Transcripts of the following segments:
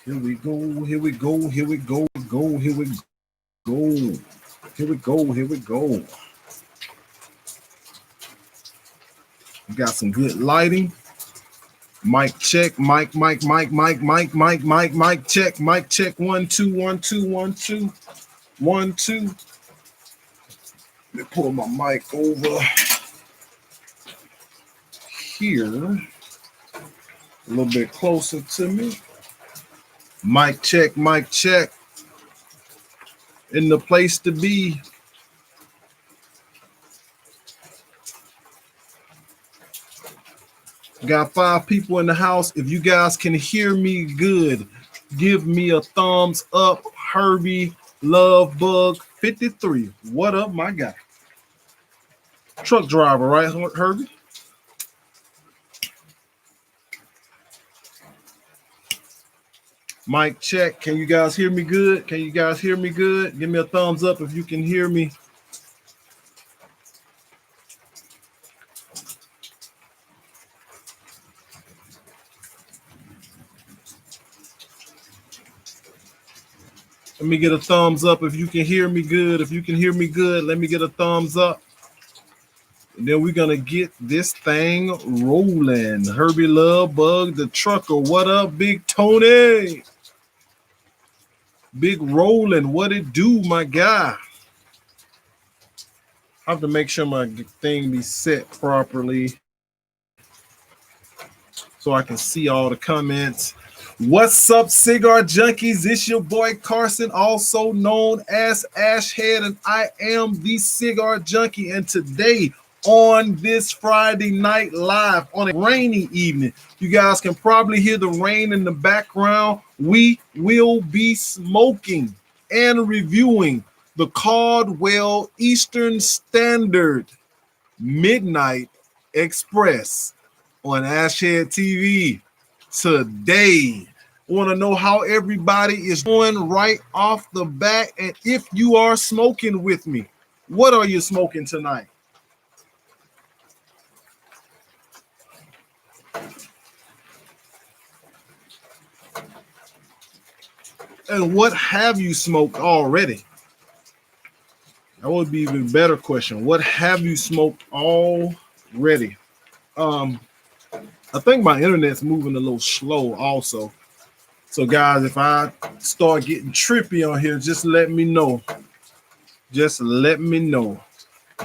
Here we go, here we go, here we go, here we go. Here we go, here we go. We got some good lighting. Mic check, mic check, mic check. 1 2 1 2 1 2 1 2. Let me pull my mic over here a little bit closer to me. Mic check, in the place to be. Got 5 people in the house. If you guys can hear me good, give me a thumbs up. Herbie Love Bug 53. What up, my guy? Truck driver, right, Herbie? Mic check. Can you guys hear me good? Can you guys hear me good? Give me a thumbs up if you can hear me. Let me get a thumbs up if you can hear me good. If you can hear me good, let me get a thumbs up. And then we're going to get this thing rolling. Herbie Love Bug, the trucker. What up, Big Tony? Big rolling. What it do, my guy? I have to make sure my thing be set properly so I can see all the comments. What's up, cigar junkies? It's your boy Carson, also known as Ashhead, and I am the cigar junkie. And today, on this Friday night live, on a rainy evening, you guys can probably hear the rain in the background. We will be smoking and reviewing the Caldwell Eastern Standard Midnight Express on Ashhead TV. Today, I want to know how everybody is doing right off the bat, and if you are smoking with me, what are you smoking tonight? And what have you smoked already? That would be an even better question. What have you smoked already? I think my internet's moving a little slow also. So guys, if I start getting trippy on here, just let me know. Just let me know.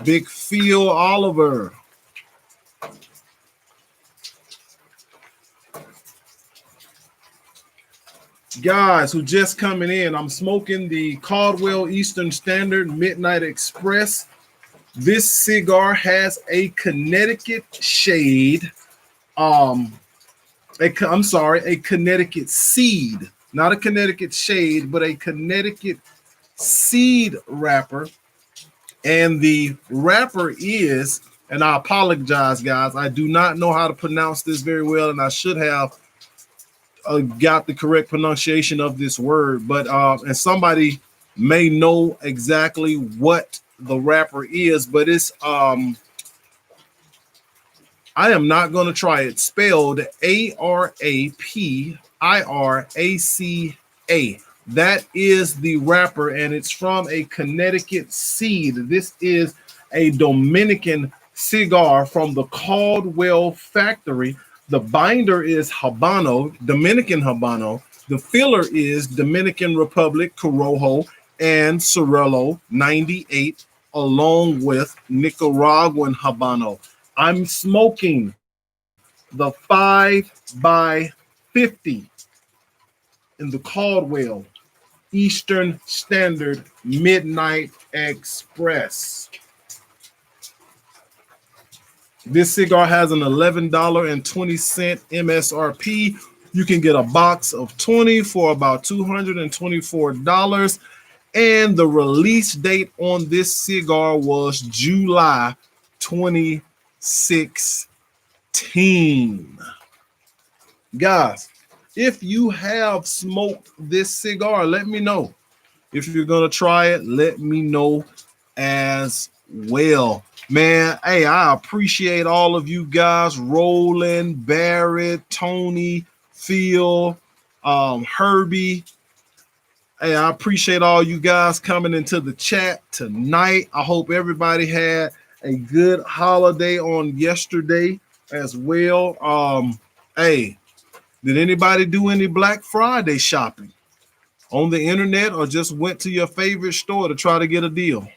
Big Phil Oliver. Guys who just coming in, I'm smoking the Caldwell Eastern Standard Midnight Express. This cigar has a Connecticut shade. A Connecticut-seed, not a Connecticut shade, but a Connecticut-seed wrapper. And the wrapper is, and I apologize, guys, I do not know how to pronounce this very well, and I should have got the correct pronunciation of this word, but and somebody may know exactly what the wrapper is, but it's I am not going to try it. Spelled Arapiraca. That is the wrapper, and it's from a Connecticut-seed. This is a Dominican cigar from the Caldwell factory. The binder is Habano, Dominican Habano. The filler is Dominican Republic, Corojo, and Cirillo 98, along with Nicaraguan Habano. I'm smoking the 5x50 in the Caldwell Eastern Standard Midnight Express. This cigar has an $11.20 MSRP. You can get a box of 20 for about $224. And the release date on this cigar was July 2016. Guys, if you have smoked this cigar, let me know. If you're going to try it, let me know as well. Man, hey, I appreciate all of you guys. Roland, Barrett, Tony, Phil, Herbie. Hey, I appreciate all you guys coming into the chat tonight. I hope everybody had a good holiday on yesterday as well. Hey, did anybody do any Black Friday shopping on the internet or just went to your favorite store to try to get a deal?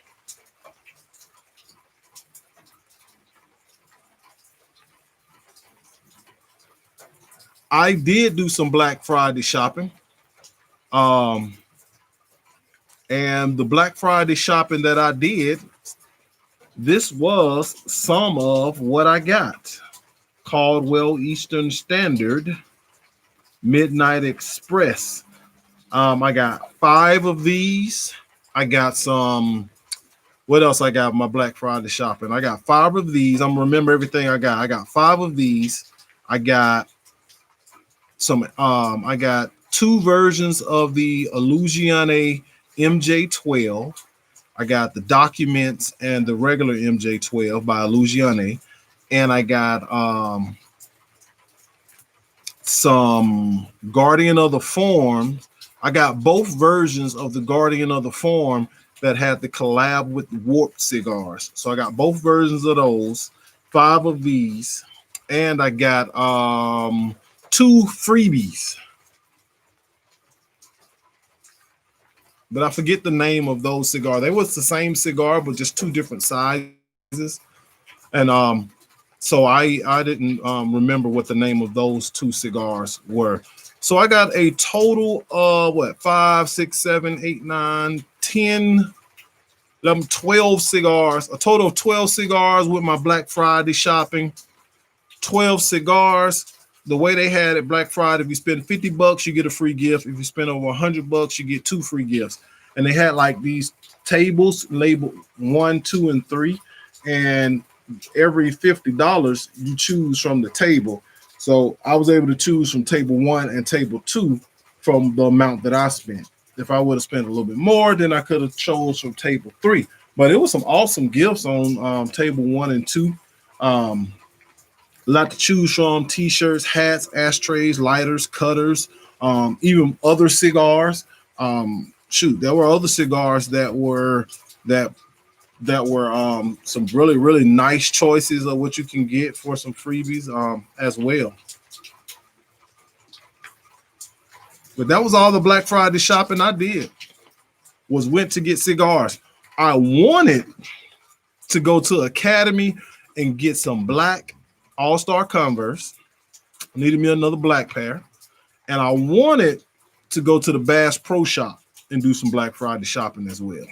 I did do some Black Friday shopping. Um, and the Black Friday shopping that I did, this was some of what I got. Caldwell Eastern Standard Midnight Express. I got 5 of these. I got some. What else I got? My Black Friday shopping. I got 5 of these. I'm gonna remember everything I got. I got 5 of these. I got some. I got 2 versions of the Illusione MJ12. I got the documents and the regular MJ12 by Illusione, and I got some Guardian of the Form. I got both versions of the Guardian of the Form that had the collab with Warp cigars. So I got both versions of those, 5 of these, and I got 2 freebies. But I forget the name of those cigars. They was the same cigar, but just 2 different sizes. And so I didn't remember what the name of those 2 cigars were. So I got a total of 5, 6, 7, 8, 9, 10, 11, 12 cigars. A total of 12 cigars with my Black Friday shopping. 12 cigars. The way they had it Black Friday, if you spend $50, you get a free gift. If you spend over $100, you get 2 free gifts. And they had like these tables labeled 1, 2, and 3. And every $50 you choose from the table. So I was able to choose from table 1 and table 2 from the amount that I spent. If I would have spent a little bit more, then I could have chose from table 3. But it was some awesome gifts on table 1 and 2. A lot to choose from: t-shirts, hats, ashtrays, lighters, cutters, even other cigars. There were other cigars that were some really nice choices of what you can get for some freebies as well. But that was all the Black Friday shopping I did. Went to get cigars. I wanted to go to Academy and get some black All-Star Converse. Needed me another black pair. And I wanted to go to the Bass Pro Shop and do some Black Friday shopping as well.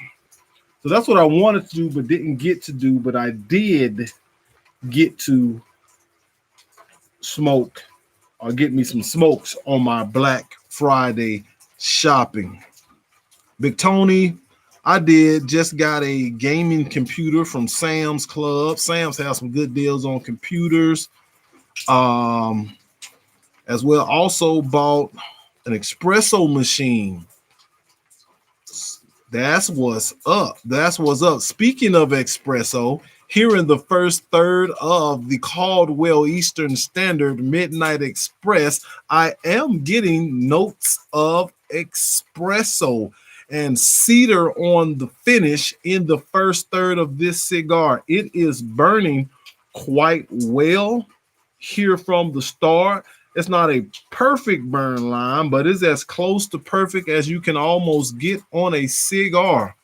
So that's what I wanted to do, but didn't get to do. But I did get to smoke or get me some smokes on my Black Friday shopping. Big Tony, I just got a gaming computer from Sam's Club. Sam's has some good deals on computers. As well, also bought an espresso machine. That's what's up. That's what's up. Speaking of espresso, here in the first third of the Caldwell Eastern Standard Midnight Express, I am getting notes of espresso and cedar on the finish in the first third of this cigar. It is burning quite well here from the start. It's not a perfect burn line, but it's as close to perfect as you can almost get on a cigar.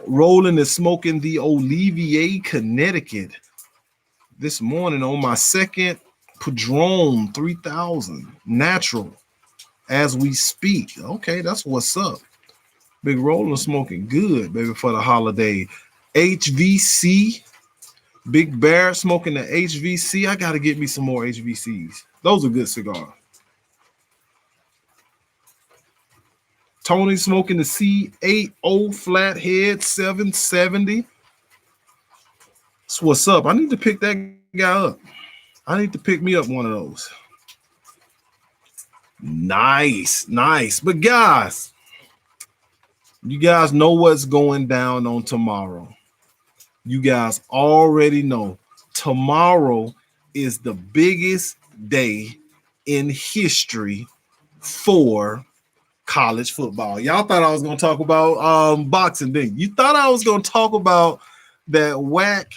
Rolling and smoking the Olivier Connecticut this morning on my second Padron 3000 natural as we speak. Okay, that's what's up. Big Rolling smoking good, baby, for the holiday. HVC, Big Bear smoking the HVC. I got to get me some more HVCs. Those are good cigars. Tony smoking the C80 Flathead 770. That's what's up. I need to pick that guy up. I need to pick me up one of those. Nice. But guys, you guys know what's going down on tomorrow. You guys already know tomorrow is the biggest day in history for college football. Y'all thought I was going to talk about boxing, didn't you? You thought I was going to talk about that whack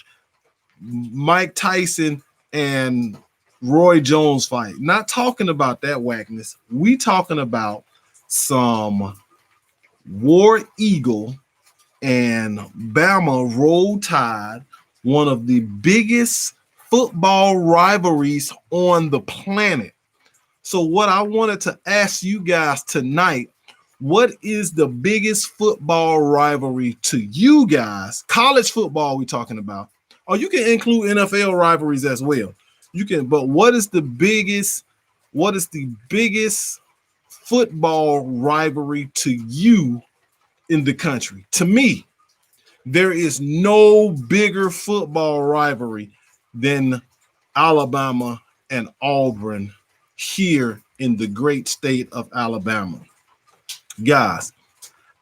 Mike Tyson and Roy Jones fight. Not talking about that whackness. We talking about some War Eagle and Bama Roll Tide, one of the biggest football rivalries on the planet. So what I wanted to ask you guys tonight, what is the biggest football rivalry to you guys? College football we talking about. Or you can include NFL rivalries as well. You can, but what is the biggest football rivalry to you in the country? To me, there is no bigger football rivalry than Alabama and Auburn here in the great state of Alabama. Guys,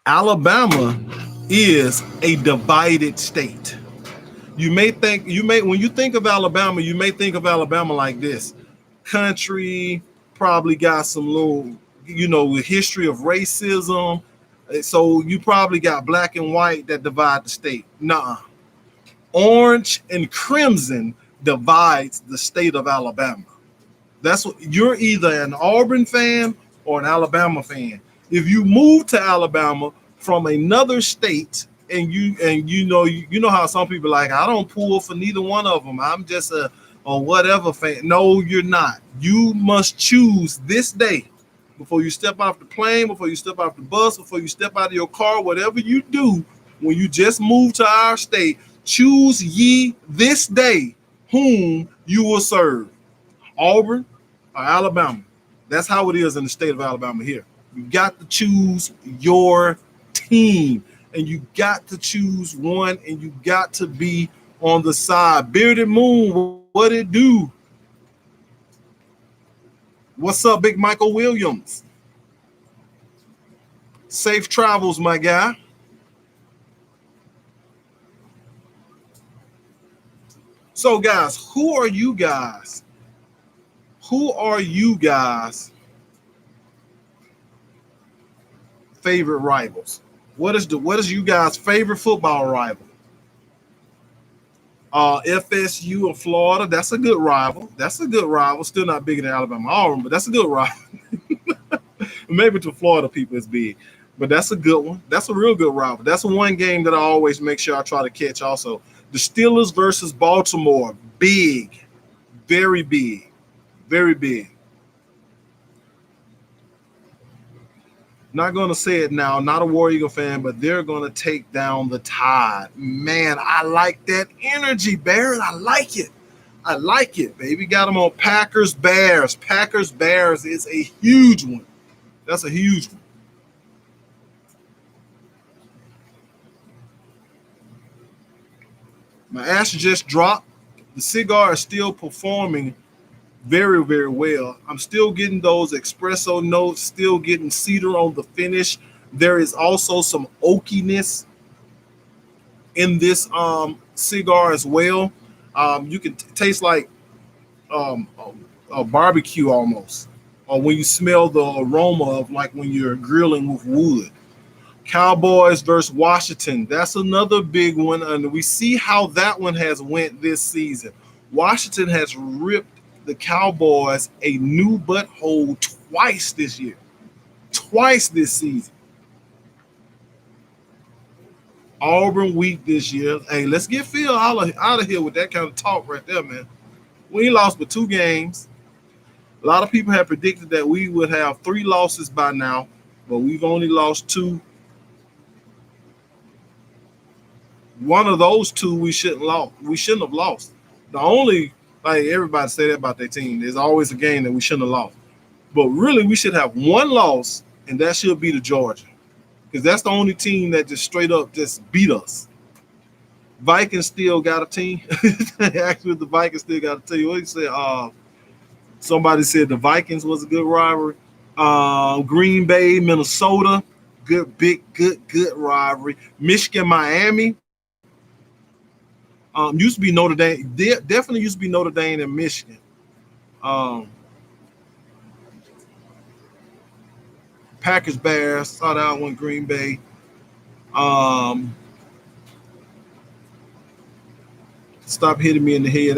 Alabama is a divided state. When you think of Alabama, you may think of Alabama like this. Country, probably got some little, history of racism. So you probably got black and white that divide the state. Nuh-uh. Orange and crimson divides the state of Alabama. That's what you're either an Auburn fan or an Alabama fan. If you move to Alabama from another state and you know how some people like, I don't pull for neither one of them. I'm just a whatever fan. No, you're not. You must choose this day before you step off the plane, before you step off the bus, before you step out of your car, whatever you do when you just move to our state, choose ye this day whom you will serve. Auburn or Alabama. That's how it is in the state of Alabama here. You got to choose your team, and you got to choose one, and you got to be on the side. Bearded Moon, what it do? What's up, Big Michael Williams? Safe travels, my guy. So, guys, who are you guys? Favorite rivals? What is you guys' favorite football rival? FSU and Florida. That's a good rival. Still not bigger than Alabama Auburn, but that's a good rival. Maybe to Florida people it's big, but that's a good one. That's a real good rival. That's one game that I always make sure I try to catch also. The Steelers versus Baltimore. Big. Very big. Very big. Not going to say it now. Not a War Eagle fan, but they're going to take down the Tide. Man, I like that energy, Barrett. I like it, baby. Got them on Packers Bears. Packers Bears is a huge one. That's a huge one. My ash just dropped. The cigar is still performing very, very well. I'm still getting those espresso notes, still getting cedar on the finish. There is also some oakiness in this cigar as well. You can taste like a barbecue almost, or when you smell the aroma of like when you're grilling with wood. Cowboys versus Washington. That's another big one, and we see how that one has went this season. Washington has ripped the Cowboys a new butthole twice this year. Twice this season. Auburn weak this year. Hey, let's get Phil out of here with that kind of talk right there, man. We lost but 2 games. A lot of people had predicted that we would have 3 losses by now, but we've only lost 2. One of those 2 we shouldn't have lost. The only, like everybody say that about their team, there's always a game that we shouldn't have lost. But really, we should have 1 loss, and that should be the Georgia. Because that's the only team that just straight up just beat us. Vikings still got a team. Actually, the Vikings still got a team. What did you say? Somebody said the Vikings was a good rivalry. Green Bay, Minnesota, good rivalry. Michigan, Miami. Used to be Notre Dame. Definitely used to be Notre Dame and Michigan. Um, Packers, Bears. Saw that one. Green Bay. Um, Stop hitting me in the head.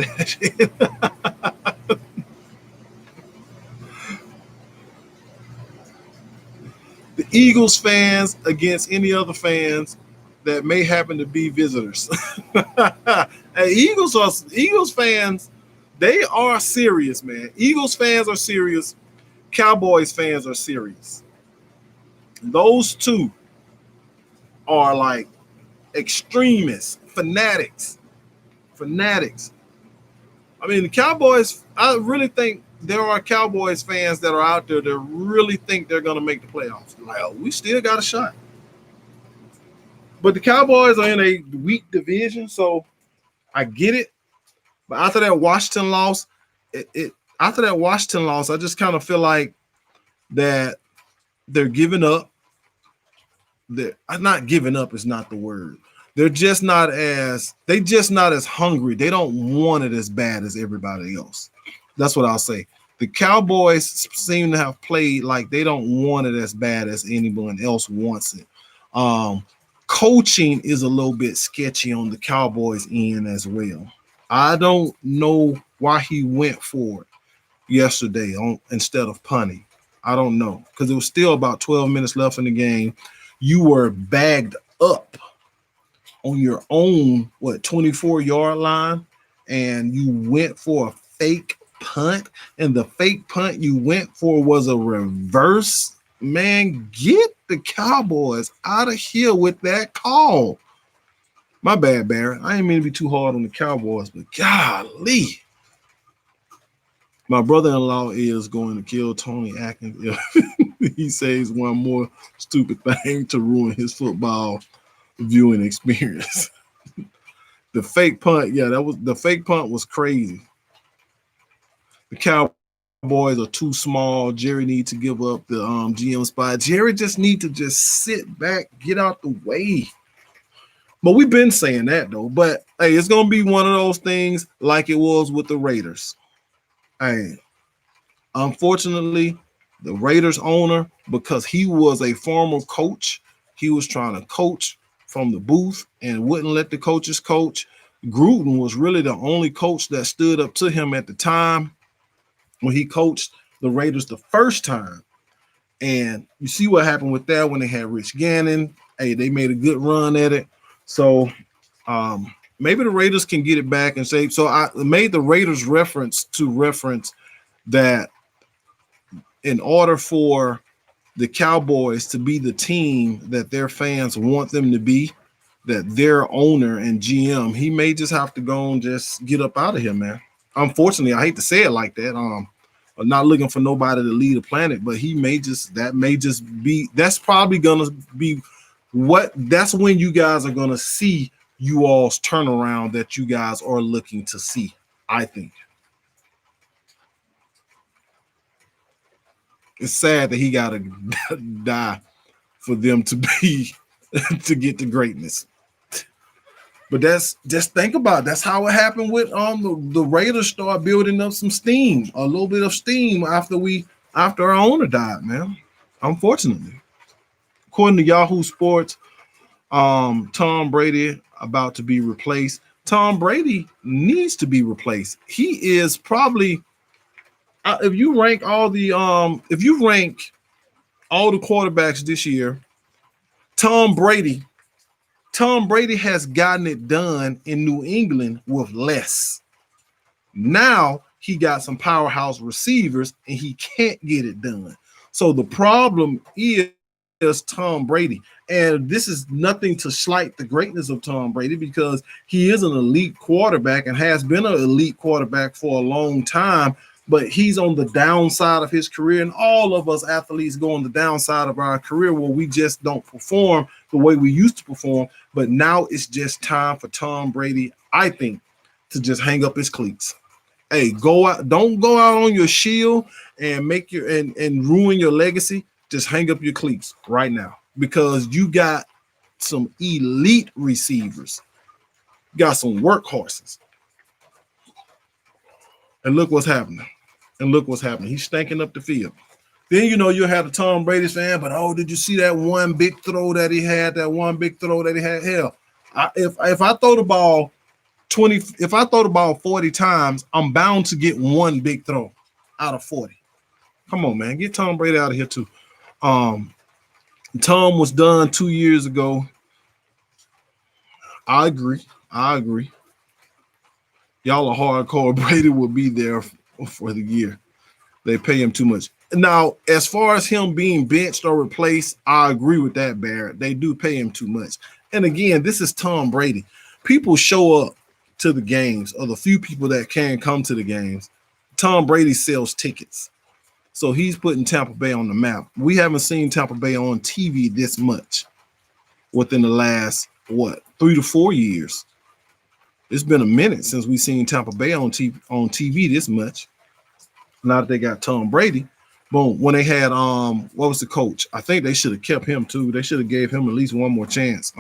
The Eagles fans against any other fans that may happen to be visitors. Hey, Eagles fans. They are serious, man. Eagles fans are serious. Cowboys fans are serious. Those two are like extremists, fanatics. Fanatics. I mean, the Cowboys, I really think there are Cowboys fans that are out there that really think they're going to make the playoffs. Like, oh, we still got a shot. But the Cowboys are in a weak division, so I get it. But after that Washington loss, I just kind of feel like that they're giving up. They're not giving up is not the word. They're just not as hungry. They don't want it as bad as everybody else. That's what I'll say. The Cowboys seem to have played like they don't want it as bad as anyone else wants it. Coaching is a little bit sketchy on the Cowboys end as well. I don't know why he went for it yesterday instead of punting. I don't know, because it was still about 12 minutes left in the game. You were bagged up on your own 24-yard line, and you went for a fake punt, and the fake punt you went for was a reverse. Man, get the Cowboys out of here with that call. My bad, Barrett. I ain't mean to be too hard on the Cowboys, but golly. My brother-in-law is going to kill Tony Atkins if he says one more stupid thing to ruin his football viewing experience. The fake punt, the fake punt was crazy. The Cowboys are too small. Jerry needs to give up the GM spot. Jerry just needs to just sit back, get out the way. But we've been saying that though. But hey, it's gonna be one of those things like it was with the Raiders. Hey, unfortunately, the Raiders owner, because he was a former coach, he was trying to coach from the booth and wouldn't let the coaches coach. Gruden was really the only coach that stood up to him at the time when he coached the Raiders the first time. And you see what happened with that when they had Rich Gannon. Hey, they made a good run at it. So maybe the Raiders can get it back and say, so I made the Raiders reference that in order for the Cowboys to be the team that their fans want them to be, that their owner and GM, he may just have to go and just get up out of here, man. Unfortunately, I hate to say it like that. I'm not looking for nobody to lead the planet, but that's probably gonna be that's when you guys are gonna see you all's turnaround that you guys are looking to see, I think. It's sad that he gotta die for them to be to get to greatness. But that's just think about it. That's how it happened with the Raiders start building up some steam, a little bit of steam after our owner died, man. Unfortunately. According to Yahoo Sports, Tom Brady about to be replaced. Tom Brady needs to be replaced. He is probably if you rank all the quarterbacks this year, Tom Brady has gotten it done in New England with less. Now he got some powerhouse receivers and he can't get it done. So the problem is Tom Brady. And this is nothing to slight the greatness of Tom Brady because he is an elite quarterback and has been an elite quarterback for a long time. But he's on the downside of his career, and all of us athletes go on the downside of our career where we just don't perform the way we used to perform. But now it's just time for Tom Brady, I think, to just hang up his cleats. Hey, go out! Don't go out on your shield and make and ruin your legacy. Just hang up your cleats right now because you got some elite receivers. Got some workhorses. And look what's happening. And look what's happening. He's stanking up the field. Then you have the Tom Brady fan, but did you see that one big throw that he had? That one big throw that he had? Hell, if I throw the ball 20, if I throw the ball 40 times, I'm bound to get one big throw out of 40. Come on, man. Get Tom Brady out of here too. Tom was done 2 years ago. I agree. Y'all are hardcore. Brady will be there for the year. They pay him too much. Now, as far as him being benched or replaced, I agree with that, Barrett. They do pay him too much. And again, this is Tom Brady. People show up to the games, or the few people that can come to the games. Tom Brady sells tickets. So he's putting Tampa Bay on the map. We haven't seen Tampa Bay on TV this much within the last, 3 to 4 years. It's been a minute since we've seen Tampa Bay on TV this much. Now that they got Tom Brady, boom. When they had what was the coach? I think they should have kept him too. They should have gave him at least one more chance.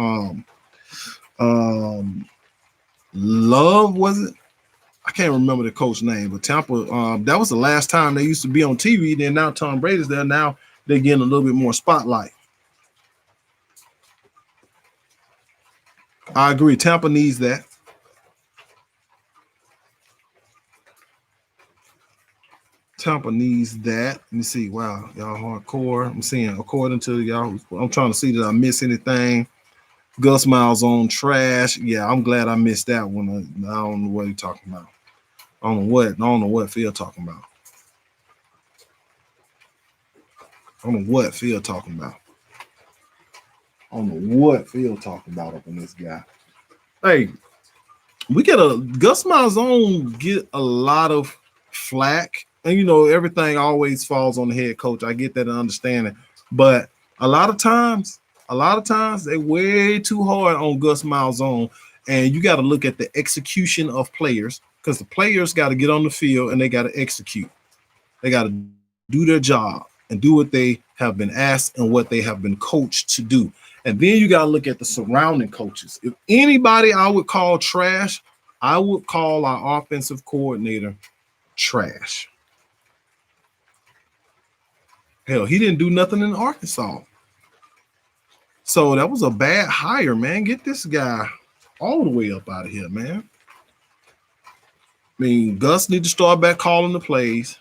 Love, was it? I can't remember the coach name, but Tampa, that was the last time they used to be on TV. Then now Tom Brady's there. Now they're getting a little bit more spotlight. I agree. Tampa needs that. Tampa needs that. Let me see. Wow, y'all hardcore. I'm seeing according to y'all. I'm trying to see that I miss anything. Gus Miles on trash. Yeah, I'm glad I missed that one. I don't know what he's talking about. I don't know what Phil talking about. I don't know what Phil talking about. I don't know what Phil talking about up in this guy. Hey, we get Gus Malzahn get a lot of flack, and everything always falls on the head coach. I get that and understand it, but a lot of times they way too hard on Gus Malzahn, and you got to look at the execution of players, because the players got to get on the field and they got to execute. They got to do their job and do what they have been asked and what they have been coached to do. And then you got to look at the surrounding coaches. If anybody I would call trash, I would call our offensive coordinator trash. Hell, he didn't do nothing in Arkansas. So that was a bad hire, man. Get this guy all the way up out of here, man. I mean, Gus need to start back calling the plays.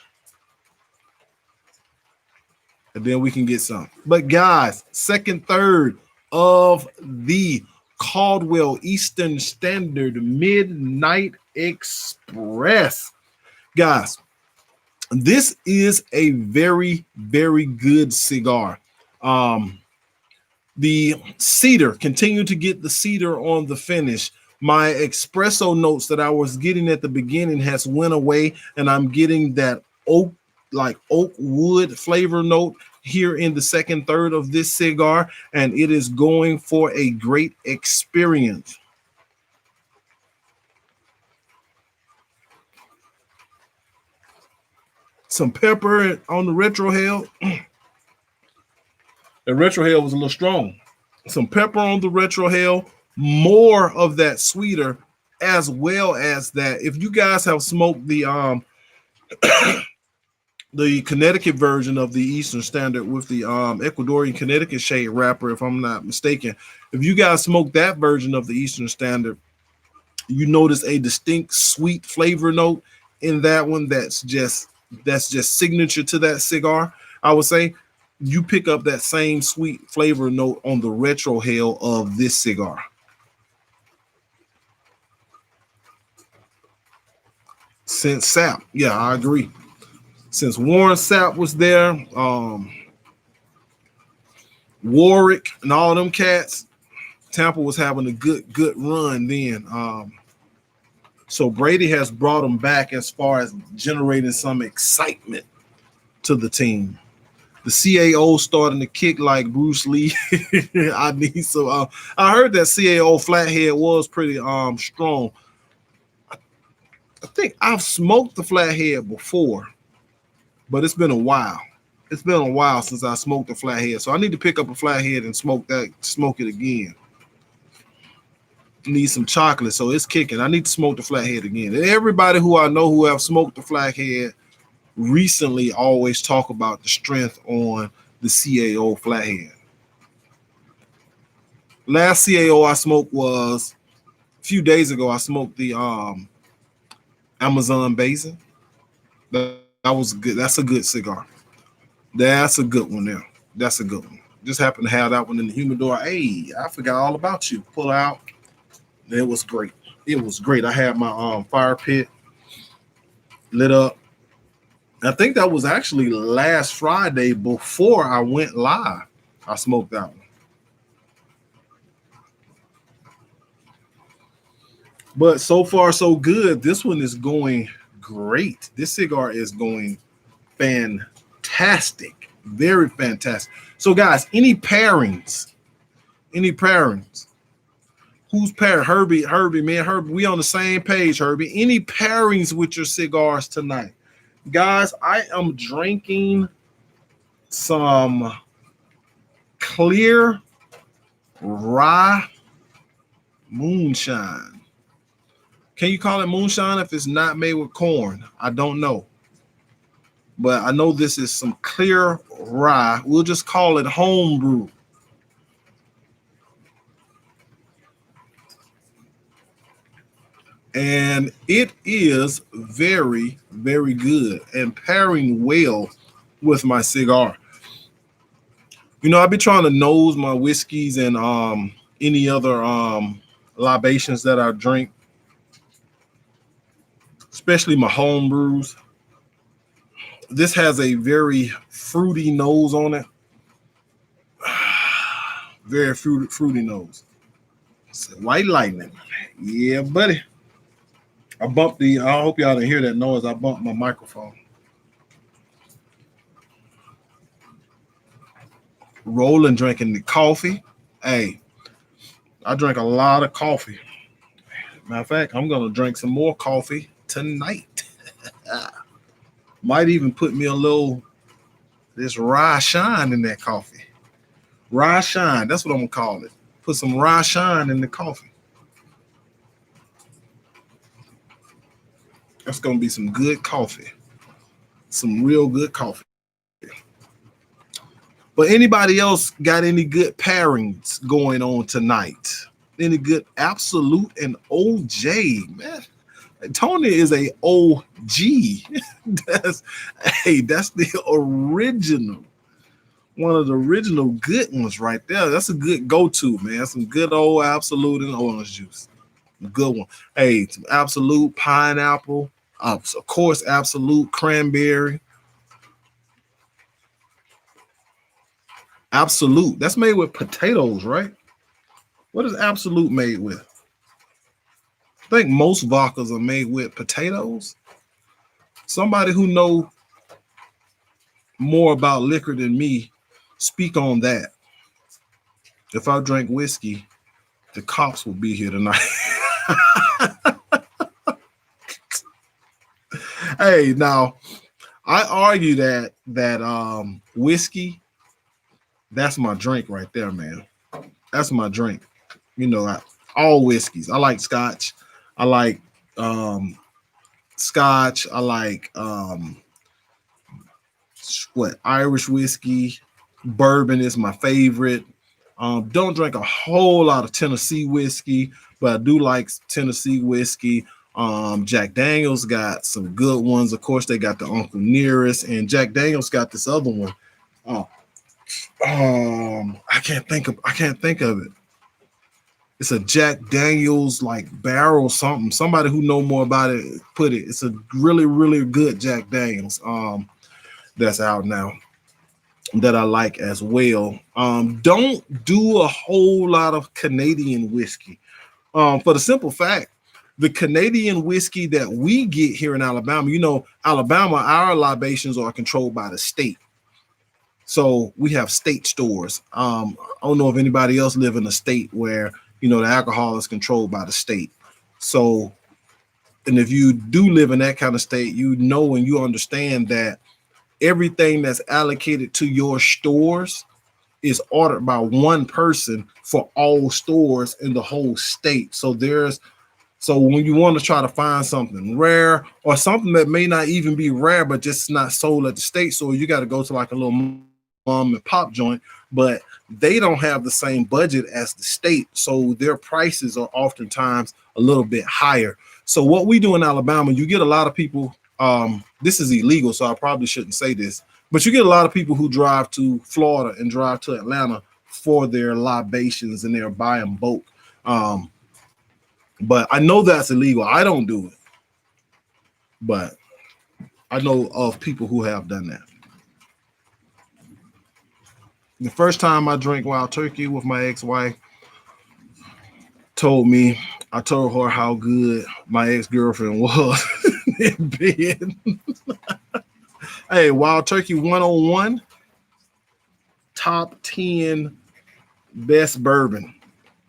And then we can get some. But guys, second, third of the Caldwell Eastern Standard Midnight Express. Guys, this is a very, very good cigar. The cedar, continue to get the cedar on the finish. My espresso notes that I was getting at the beginning has went away, and I'm getting that oak wood flavor note here in the second third of this cigar, and it is going for a great experience. Some pepper on the retrohale. The retrohale was a little strong. Some pepper on the retrohale, more of that sweeter, as well as that. If you guys have smoked the the Connecticut version of the Eastern Standard with the Ecuadorian Connecticut shade wrapper, if I'm not mistaken, if you guys smoke that version of the Eastern Standard, you notice a distinct sweet flavor note in that one. That's just signature to that cigar. I would say you pick up that same sweet flavor note on the retrohale of this cigar. Since Sap, yeah, I agree. Since Warren Sapp was there, Warwick and all them cats, Tampa was having a good run then. So Brady has brought them back as far as generating some excitement to the team. The CAO starting to kick like Bruce Lee. I need some. I heard that CAO flathead was pretty strong. I think I've smoked the flathead before, but it's been a while. It's been a while since I smoked a flathead, so I need to pick up a flathead and smoke it again. Need some chocolate, so it's kicking. I need to smoke the flathead again. And everybody who I know who have smoked the flathead recently always talk about the strength on the CAO flathead. Last CAO I smoked was a few days ago. I smoked the Amazon Basin. That was good. That's a good cigar. That's a good one there. That's a good one. Just happened to have that one in the humidor. Hey, I forgot all about you. Pull out. It was great. It was great. I had my fire pit lit up. I think that was actually last Friday before I went live. I smoked that one. But so far, so good. This one is going great. This cigar is going fantastic. Very fantastic. So, guys, any pairings? Any pairings? Who's pairing? Herbie, man, Herbie, we on the same page, Herbie. Any pairings with your cigars tonight? Guys, I am drinking some clear rye moonshine. Can you call it moonshine if it's not made with corn? I don't know. But I know this is some clear rye. We'll just call it homebrew. And it is very, very good and pairing well with my cigar. You know, I've been trying to nose my whiskeys and any other libations that I drink, especially my home brews. This has a very fruity nose on it. Very fruity nose. It's white lightning. Yeah, buddy. I hope y'all didn't hear that noise. I bumped my microphone. Rolling, drinking the coffee. Hey, I drink a lot of coffee. Matter of fact, I'm going to drink some more coffee tonight. Might even put me a little, this rye shine in that coffee. Rye shine, that's what I'm going to call it. Put some rye shine in the coffee. That's going to be some good coffee. Some real good coffee. But anybody else got any good pairings going on tonight? Any good Absolute and OJ, man? Tony is a OG. that's the original. One of the original good ones right there. That's a good go-to, man. Some good old Absolute and orange juice. A good one. Hey, some Absolute pineapple. Of course, Absolute cranberry. Absolute. That's made with potatoes, right? What is Absolute made with? I think most vodkas are made with potatoes. Somebody who know more about liquor than me, speak on that. If I drink whiskey, the cops will be here tonight. Hey, now I argue that whiskey, that's my drink right there, man. That's my drink. You know, all whiskeys. I like scotch. I like scotch. I like Irish whiskey. Bourbon is my favorite. Don't drink a whole lot of Tennessee whiskey, but I do like Tennessee whiskey. Jack Daniels got some good ones. Of course, they got the Uncle Nearest, and Jack Daniels got this other one. I can't think of it. It's a Jack Daniels like barrel something. Somebody who know more about it put it. It's a really, really good Jack Daniels that's out now that I like as well. Don't do a whole lot of Canadian whiskey. For the simple fact, the Canadian whiskey that we get here in Alabama, you know, Alabama, our libations are controlled by the state. So we have state stores. I don't know if anybody else live in a state where, you know, the alcohol is controlled by the state. So, and if you do live in that kind of state, you know and you understand that everything that's allocated to your stores is ordered by one person for all stores in the whole state. So when you want to try to find something rare or something that may not even be rare, but just not sold at the state store, you got to go to like a little mom and pop joint, but they don't have the same budget as the state. So their prices are oftentimes a little bit higher. So what we do in Alabama, you get a lot of people, this is illegal, so I probably shouldn't say this, but you get a lot of people who drive to Florida and drive to Atlanta for their libations and they're buying bulk. But I know that's illegal. I don't do it, but I know of people who have done that. The first time I drank wild turkey with my ex-wife, I told her how good my ex-girlfriend was in bed. Hey, wild turkey 101, top 10 best bourbon.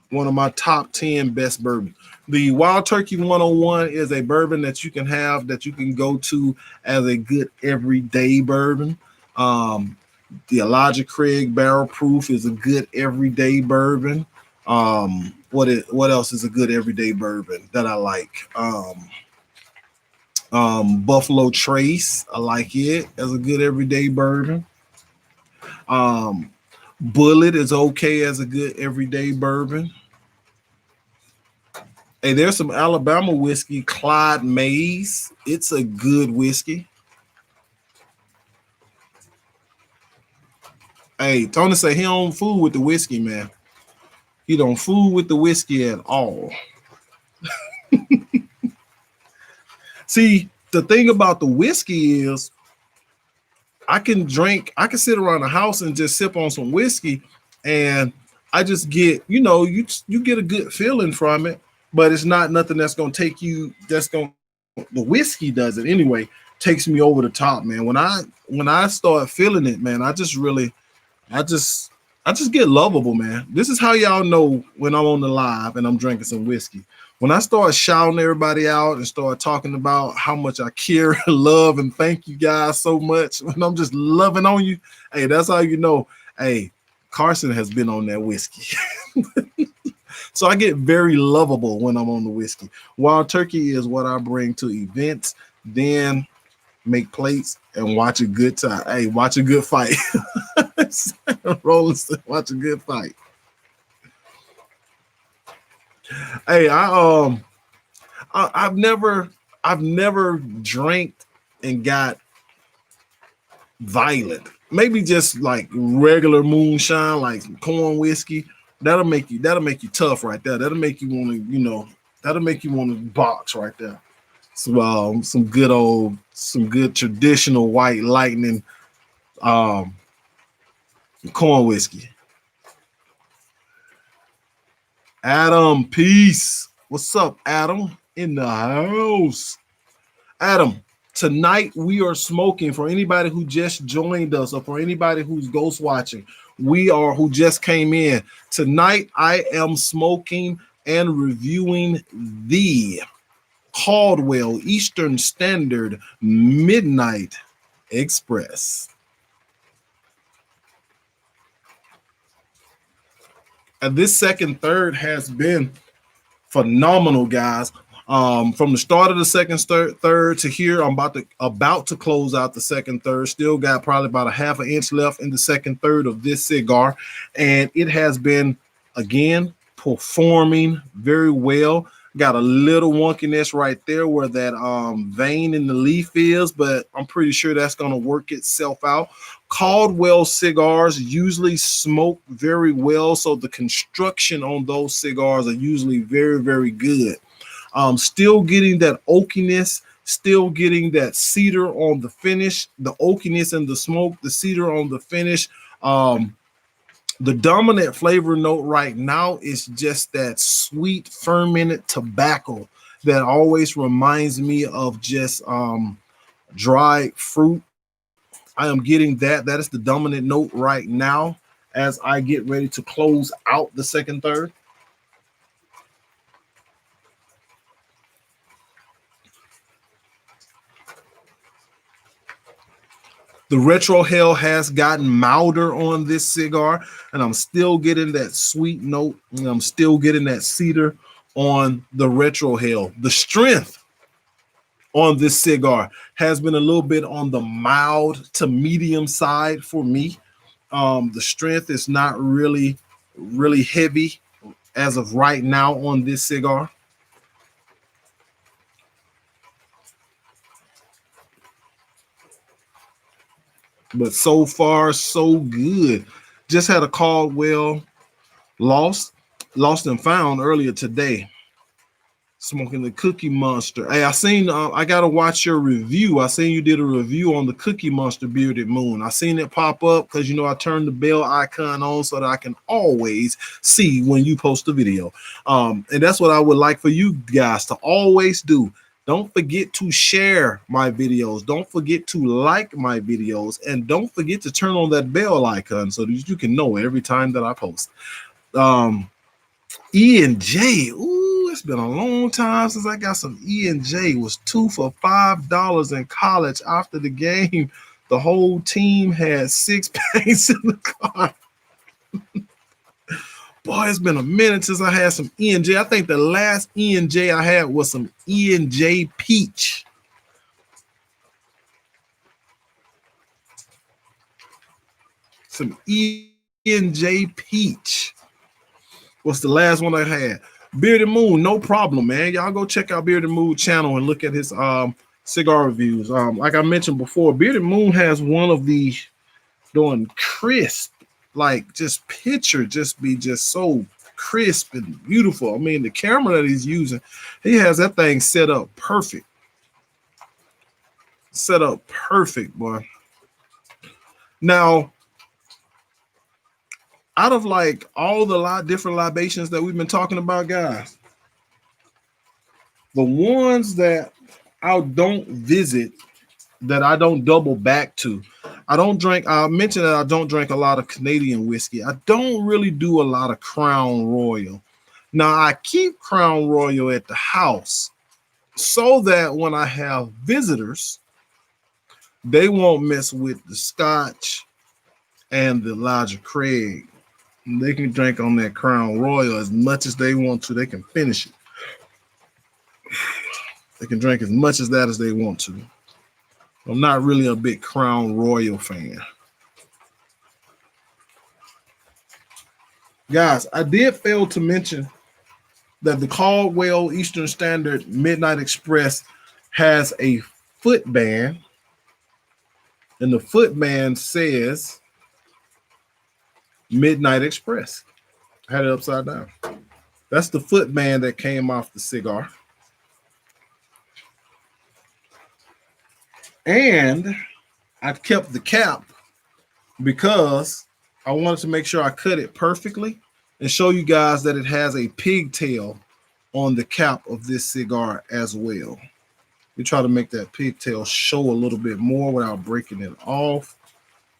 One of my top 10 best bourbon. The Wild Turkey 101 is a bourbon that you can have, that you can go to as a good everyday bourbon. The Elijah Craig Barrel Proof is a good everyday bourbon. What else is a good everyday bourbon that I like? Buffalo Trace, I like it as a good everyday bourbon. Bullet is okay as a good everyday bourbon. Hey, there's some Alabama whiskey, Clyde Mays. It's a good whiskey. Hey, Tony say he don't fool with the whiskey, man. He don't fool with the whiskey at all. See, the thing about the whiskey is I can sit around the house and just sip on some whiskey, and I just get, you get a good feeling from it, but it's not nothing that's gonna take you, the whiskey does it anyway, takes me over the top, man. When I start feeling it, man, I just get lovable, man. This is how y'all know when I'm on the live and I'm drinking some whiskey. When I start shouting everybody out and start talking about how much I care, love, and thank you guys so much, when I'm just loving on you, hey, that's how you know, hey, Carson has been on that whiskey. So I get very lovable when I'm on the whiskey. Wild turkey is what I bring to events, then make plates and watch a good time. Hey, watch a good fight. Rolling, watch a good fight. Hey, I've never drank and got violent. Maybe just like regular moonshine, like corn whiskey. That'll make you tough right there. That'll make you want to, that'll make you want to box right there. So some good traditional white lightning corn whiskey. Adam, peace. What's up, Adam? In the house. Adam, tonight we are smoking. For anybody who just joined us or for anybody who's ghost watching, who just came in. Tonight I am smoking and reviewing the Caldwell Eastern Standard Midnight Express. And this second third has been phenomenal, guys. From the start of the second third to here, I'm about to close out the second third. Still got probably about a half an inch left in the second third of this cigar, and it has been again performing very well. Got a little wonkiness right there where that vein in the leaf is, but I'm pretty sure that's going to work itself out. Caldwell cigars usually smoke very well, so the construction on those cigars are usually very, very good. Still getting that oakiness, still getting that cedar on the finish, the oakiness in the smoke, the cedar on the finish. The dominant flavor note right now is just that sweet fermented tobacco that always reminds me of just dried fruit. I am getting that. That is the dominant note right now as I get ready to close out the second third. The retro hell has gotten milder on this cigar, and I'm still getting that sweet note, and I'm still getting that cedar on the retro hell. The strength on this cigar has been a little bit on the mild to medium side for me. The strength is not really heavy as of right now on this cigar. But so far, so good. Just had a Caldwell lost, lost and found earlier today. Smoking the Cookie Monster. Hey, I seen. I gotta watch your review. I seen you did a review on the Cookie Monster Bearded Moon. I seen it pop up because you know I turned the bell icon on so that I can always see when you post a video. And that's what I would like for you guys to always do. Don't forget to share my videos. Don't forget to like my videos, and don't forget to turn on that bell icon so that you can know every time that I post. E&J. Ooh, it's been a long time since I got some E&J. It was 2 for $5 in college after the game. The whole team had 6 pints in the car. Boy, it's been a minute since I had some E&J. I think the last E&J I had was some E&J Peach. Some E&J Peach. What's the last one I had? Bearded Moon, no problem, man. Y'all go check out Bearded Moon channel and look at his cigar reviews. Like I mentioned before, Bearded Moon has one of the doing crisp, like just picture just be just so crisp and beautiful. I mean, the camera that he's using, he has that thing set up perfect. Set up perfect, boy. Now, out of like all the different libations that we've been talking about, guys, the ones that I don't visit, that I don't double back to, I don't drink. I mentioned that I don't drink a lot of Canadian whiskey. I don't really do a lot of Crown Royal. Now, I keep Crown Royal at the house so that when I have visitors, they won't mess with the Scotch and the Elijah Craig. They can drink on that Crown Royal as much as they want to. They can finish it. They can drink as much as that as they want to. I'm not really a big Crown Royal fan. Guys, I did fail to mention that the Caldwell Eastern Standard Midnight Express has a foot band, and the foot band says Midnight Express. I had it upside down. That's the foot band that came off the cigar. And I kept the cap because I wanted to make sure I cut it perfectly and show you guys that it has a pigtail on the cap of this cigar as well. We try to make that pigtail show a little bit more without breaking it off.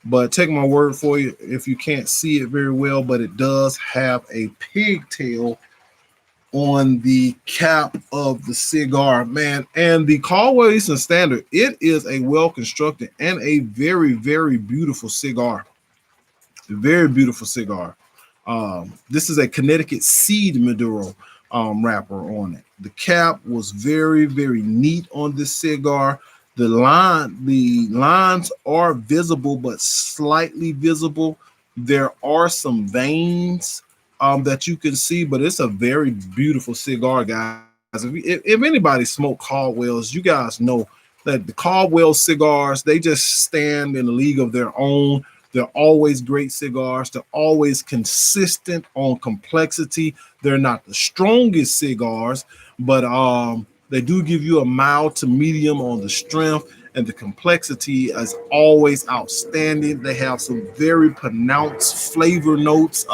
But take my word for you if you can't see it very well, but it does have a pigtail on the cap of the cigar, man. And the Caldwell Eastern Standard, it is a well-constructed and a very, very beautiful cigar. Very beautiful cigar. This is a Connecticut-seed Maduro wrapper on it. The cap was very, very neat on this cigar. The lines are visible, but slightly visible. There are some veins that you can see, but it's a very beautiful cigar, guys. If anybody smoked Caldwells, you guys know that the Caldwell cigars, they just stand in a league of their own. They're always great cigars. They're always consistent on complexity. They're not the strongest cigars, but they do give you a mild to medium on the strength, and the complexity is always outstanding. They have some very pronounced flavor notes,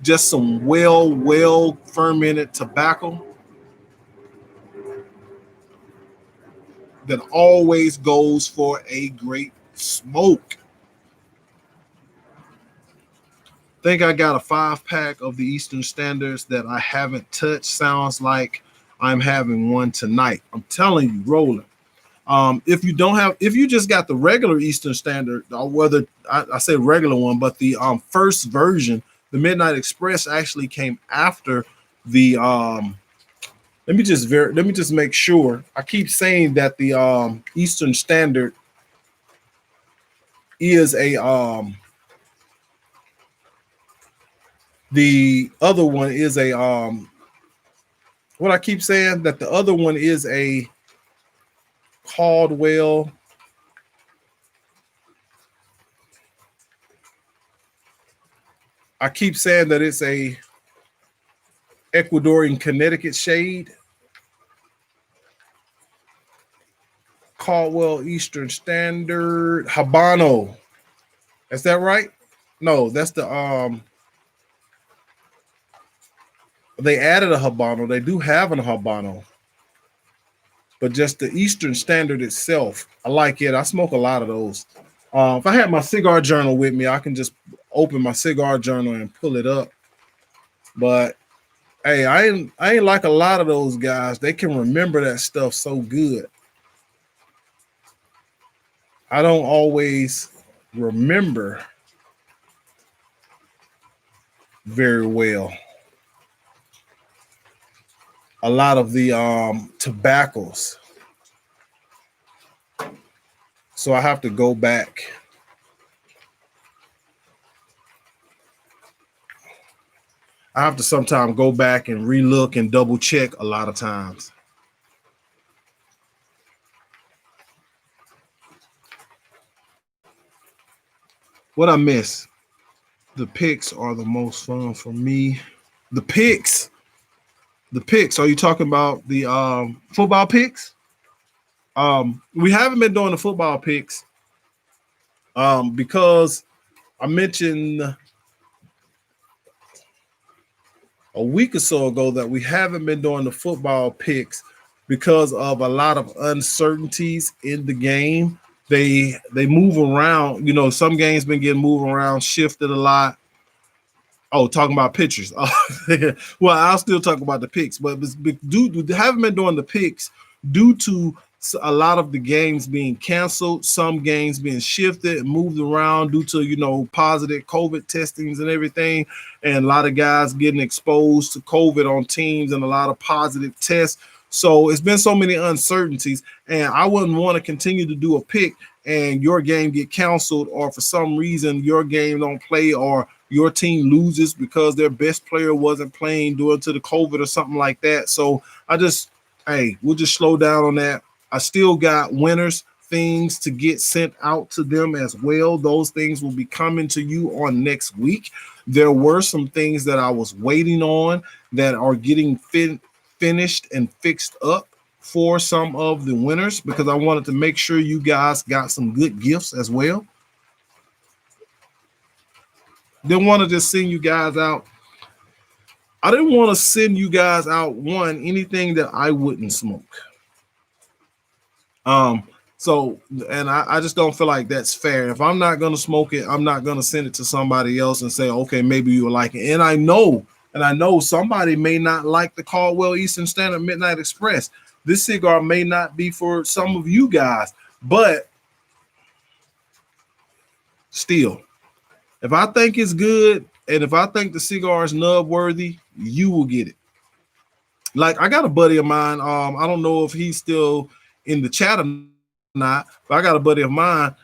just some well fermented tobacco that always goes for a great smoke. Think I got a 5-pack of the Eastern Standards that I haven't touched. Sounds like I'm having one tonight. I'm telling you, rolling. If you don't have, if you just got the regular Eastern Standard, or whether I say regular one, but the first version, the Midnight Express actually came after the. Let me just make sure. I keep saying that the Eastern Standard is a the other one is a what I keep saying that the other one is a Caldwell. I keep saying that it's a Ecuadorian Connecticut shade. Caldwell Eastern Standard Habano. Is that right? No, that's the they added a Habano. They do have an Habano. But just the Eastern Standard itself, I like it. I smoke a lot of those. If I had my cigar journal with me, I can just open my cigar journal and pull it up. But hey, I ain't like a lot of those guys. They can remember that stuff so good. I don't always remember very well a lot of the tobaccos. So I have to go back. I have to sometimes go back and relook and double check a lot of times. What I miss? The picks are the most fun for me. The picks. The picks. Are you talking about the football picks? We haven't been doing the football picks because I mentioned a week or so ago that we haven't been doing the football picks because of a lot of uncertainties in the game. They move around. You know, some games been getting moved around, shifted a lot. Oh, talking about pitchers. Well, I'll still talk about the picks, but haven't been doing the picks due to a lot of the games being canceled, some games being shifted and moved around due to, you know, positive COVID testings and everything, and a lot of guys getting exposed to COVID on teams and a lot of positive tests. So it's been so many uncertainties, and I wouldn't want to continue to do a pick and your game get canceled, or for some reason your game don't play, or your team loses because their best player wasn't playing due to the COVID or something like that. So we'll just slow down on that. I still got winners things to get sent out to them as well. Those things will be coming to you on next week. There were some things that I was waiting on that are getting finished and fixed up for some of the winners, because I wanted to make sure you guys got some good gifts as well. Didn't want to just send you guys out. I didn't want to send you guys out anything that I wouldn't smoke. And I just don't feel like that's fair. If I'm not gonna smoke it, I'm not gonna send it to somebody else and say, okay, maybe you'll like it. And I know somebody may not like the Caldwell Eastern Standard Midnight Express. This cigar may not be for some of you guys, but still, if I think it's good and if I think the cigar is nub worthy, you will get it. Like, I got a buddy of mine. I don't know if he's still in the chat or not, but I got a buddy of mine.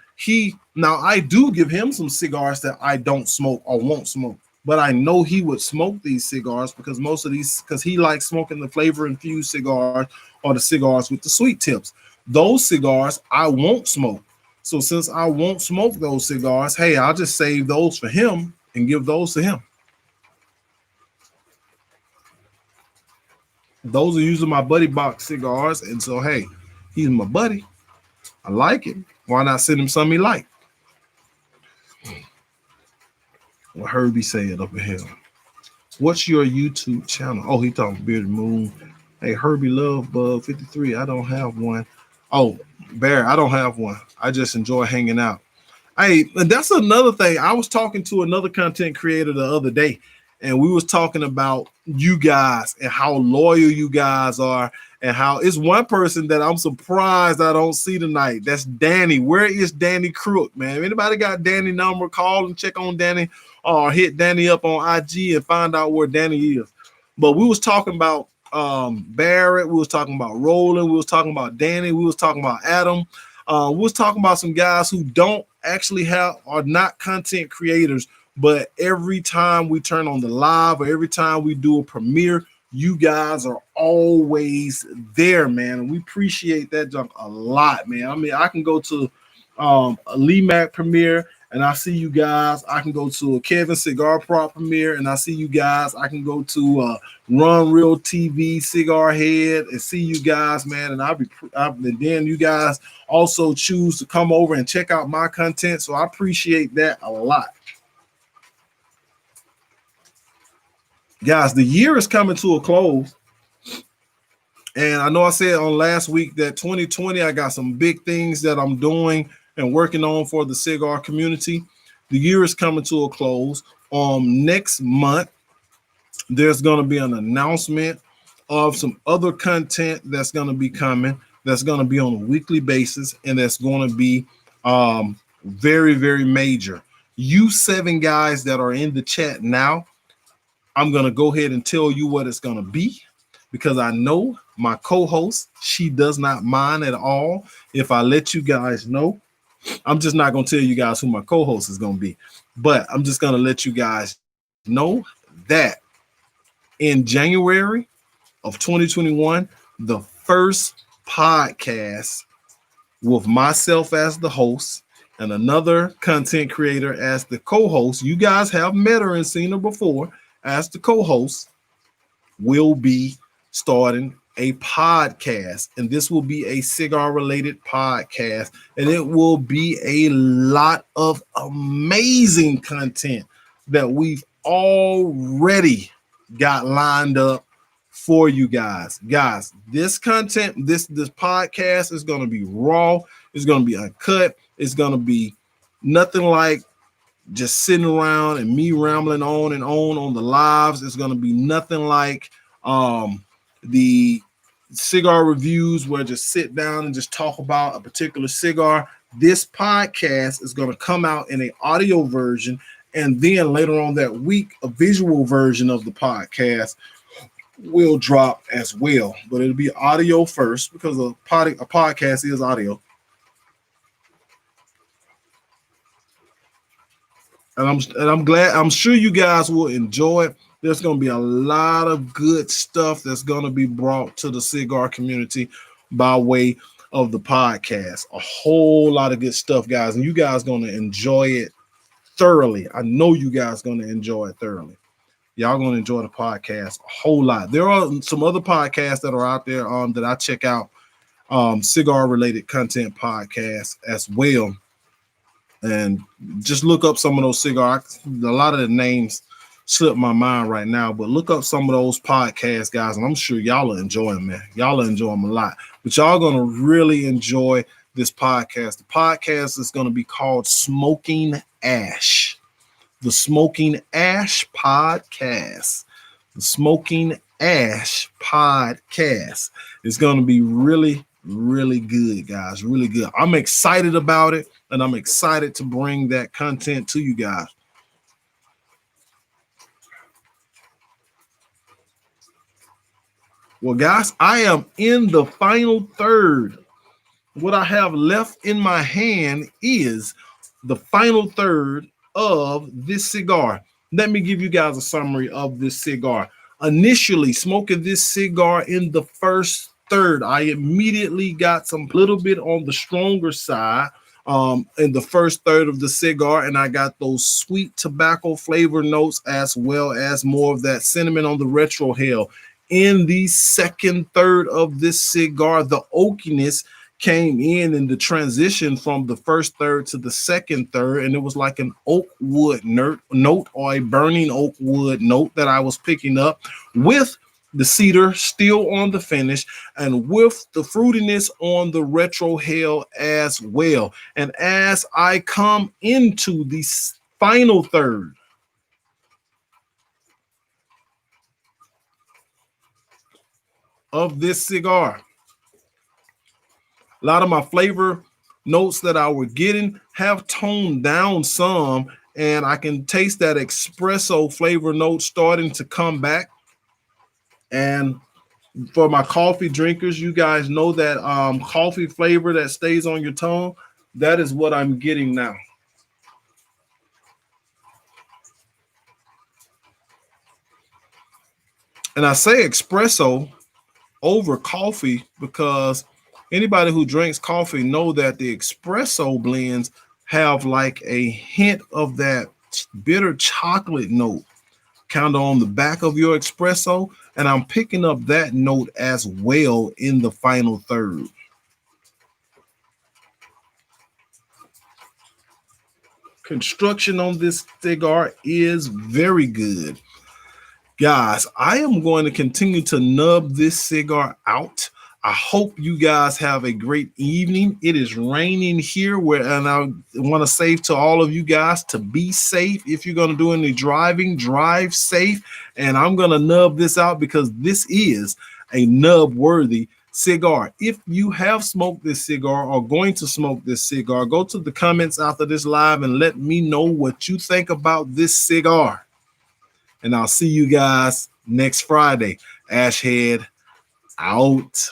I do give him some cigars that I don't smoke or won't smoke, but I know he would smoke these cigars because he likes smoking the flavor infused cigars or the cigars with the sweet tips. Those cigars I won't smoke. So since I won't smoke those cigars, hey, I'll just save those for him and give those to him. Those are usually my buddy box cigars. And so, hey, he's my buddy. I like it. Why not send him something he like? What Herbie said up here. What's your YouTube channel? Oh, he talking Bearded Moon. Hey, Herbie Love Bug 53. I don't have one. Oh, Bear, I don't have one. I just enjoy hanging out. Hey, and that's another thing. I was talking to another content creator the other day, and we was talking about you guys and how loyal you guys are and how it's one person that I'm surprised I don't see tonight. That's Danny. Where is Danny Crook, man? If anybody got Danny number, call and check on Danny, or hit Danny up on IG and find out where Danny is. But we was talking about Barrett, we was talking about Roland, we was talking about Danny, we was talking about Adam. We was talking about some guys who don't actually are not content creators, but every time we turn on the live or every time we do a premiere, you guys are always there, man. And we appreciate that junk a lot, man. I mean, I can go to a Lee Mac premiere and I see you guys. I can go to a Kevin Cigar Prop premiere and I see you guys. I can go to Run Real TV Cigar Head and see you guys, man. And and then you guys also choose to come over and check out my content. So I appreciate that a lot. Guys, the year is coming to a close. And I know I said on last week that 2020, I got some big things that I'm doing and working on for the cigar community. The year is coming to a close. Next month, there's going to be an announcement of some other content that's going to be coming, that's going to be on a weekly basis, and that's going to be very, very major. You 7 guys that are in the chat now, I'm going to go ahead and tell you what it's going to be, because I know my co-host, she does not mind at all if I let you guys know. I'm just not going to tell you guys who my co-host is going to be, but I'm just going to let you guys know that in January of 2021, the first podcast with myself as the host and another content creator as the co-host, you guys have met her and seen her before, as the co-host, will be starting a podcast, and this will be a cigar related podcast, and it will be a lot of amazing content that we've already got lined up for you guys. This content, this podcast is going to be raw, it's going to be uncut, it's going to be nothing like just sitting around and me rambling on the lives. It's going to be nothing like the cigar reviews where I just sit down and just talk about a particular cigar. This podcast is going to come out in an audio version, and then later on that week, a visual version of the podcast will drop as well. But it'll be audio first, because a podcast is audio. And I'm glad, I'm sure you guys will enjoy it. There's going to be a lot of good stuff that's going to be brought to the cigar community by way of the podcast. A whole lot of good stuff, guys. And you guys going to enjoy it thoroughly. I know you guys going to enjoy it thoroughly. Y'all going to enjoy the podcast a whole lot. There are some other podcasts that are out there that I check out, cigar related content podcasts as well. And just look up some of those cigars. A lot of the names slip my mind right now, but look up some of those podcasts, guys, and I'm sure y'all will enjoy them, man. Y'all will enjoy them a lot. But y'all going to really enjoy this podcast. The podcast is going to be called Smoking Ash. The Smoking Ash Podcast. The Smoking Ash Podcast. It's going to be really, really good, guys. Really good. I'm excited about it, and I'm excited to bring that content to you guys. Well, guys, I am in the final third. What I have left in my hand is the final third of this cigar. Let me give you guys a summary of this cigar. Initially, smoking this cigar in the first third, I immediately got some little bit on the stronger side in the first third of the cigar, and I got those sweet tobacco flavor notes as well as more of that cinnamon on the retrohale. In the second third of this cigar, the oakiness came in the transition from the first third to the second third, and it was like an oak wood note or a burning oak wood note that I was picking up, with the cedar still on the finish and with the fruitiness on the retrohale as well. And as I come into the final third of this cigar. A lot of my flavor notes that I were getting have toned down some, and I can taste that espresso flavor note starting to come back. And for my coffee drinkers, you guys know that coffee flavor that stays on your tongue. That is what I'm getting now. And I say espresso over coffee because anybody who drinks coffee know that the espresso blends have like a hint of that bitter chocolate note kind of on the back of your espresso, and I'm picking up that note as well in the final third. Construction on this cigar is very good. Guys, I am going to continue to nub this cigar out. I hope you guys have a great evening. It is raining here, and I want to say to all of you guys to be safe. If you're going to do any driving, drive safe. And I'm going to nub this out because this is a nub-worthy cigar. If you have smoked this cigar or going to smoke this cigar, go to the comments after this live and let me know what you think about this cigar. And I'll see you guys next Friday. Ashhead out.